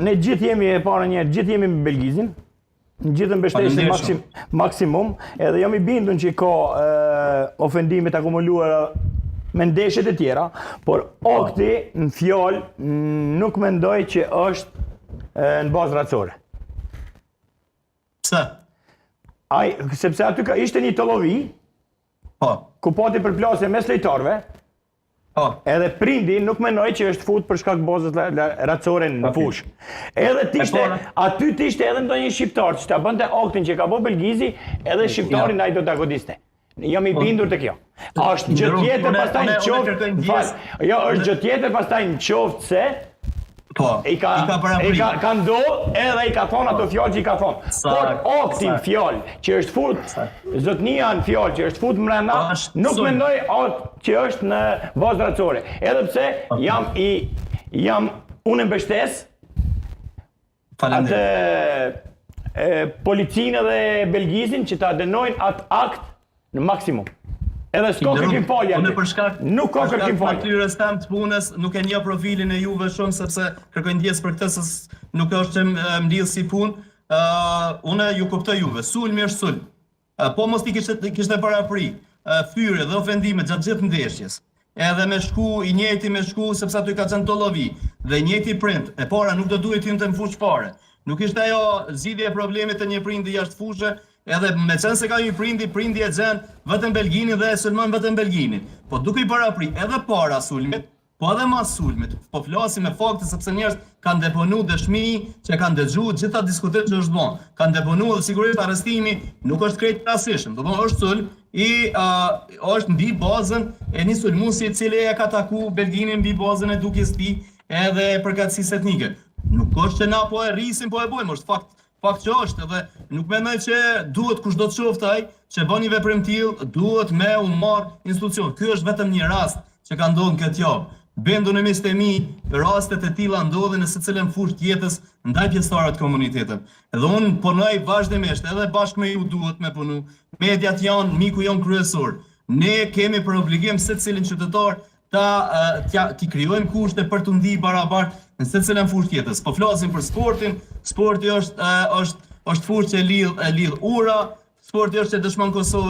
ne gjithë jemi e para njerë, gjithë jemi me Belgizin, gjithë mbështesje maksimum, edhe jam I bindun që ka ofendimet akumuluara me ndeshjet e tjera, por Okti në fjalë nuk mendoj që është në bazë racore. Pse? Sepse aty ishte një të lovi, ku pati përplasje mes lejtarve, edhe prindi nuk menoj që është fut për shkak bazës racore në fush. Edhe aty t'ishte edhe ndonjë shqiptar që ta bënte Oktin që ka bë Belgizi, edhe shqiptarin ai do ta godiste. Jam I bindur të kjo. Është gjë tjetër pastaj në qoftë. Jo, është gjë tjetër pastaj në qoftë se I ka ndodhur edhe I ka thonë ato fjalë që I ka thonë. Por Oktin fjalë që është fut, zotnia në fjalë që është fut mbrenda, nuk mendoj që është në bazë racore. Edhe pse unë mbështes atë policinë dhe Belgizin që ta dënojnë atë akt në maksimum. Edhe s'ka kërkim falja. Nuk ka kërkim falja. Natyrës tam të punës, nuk e njeh profilin e Juve shumë sepse kërkoj ndjes për këtë se nuk është që mbledh si punë. Unë ju kuptoj Juve. Sulmi është sulm. Po mos ti kishte parapri fyre dhe ofendime gjatë gjithë ndeshjes. Edhe me shku, I njëjti me shku sepse aty ka qenë Tollovi dhe I njëjti prind. E para nuk do duhet të fush fare. Nuk ishte ajo zgjidhja e problemit të një prindi jashtë fushë. Edhe me qenë se ka një prindi e gjen vetëm Belginin dhe e sulmon vetëm Belginin. Po duke I parapri edhe para sulmit, po edhe mas sulmit. Po flasim me fakte sepse njerëz kanë deponu dëshmi që kanë dëgjuar gjitha diskutimet që është bën. Kanë deponu dhe sigurisht arrestimi nuk është krejt rastishëm. Do të thonë është sulm është mbi bazën e një sulmuesi I cili e ka taku Belginin mbi bazën e dukjes tij edhe përkatësisë etnike. Nuk është që na po e rrisim, po e bojmë, është fakt që është, edhe nuk mendoj që duhet kush do të qoftë ai që bën një veprim tillë, duhet me u marr institucion. Ky është vetëm një rast që ka ndodhur këtë javë. Bendu në mes të mi, rastet e tilla ndodhin në secilën fushë të jetës ndaj pjesëtarëve të komunitetit. Edhe unë punoj vazhdimisht, edhe bashkë me ju duhet me punu. Mediat janë miku jon kryesor. Ne kemi për obligim secilin qytetar ti krijojmë kushte për të ndihë barabartë në secilën fushë të jetës. Po flasim për sportin, sporti është fushë që lidh ura, sporti është që dëshmon Kosovë.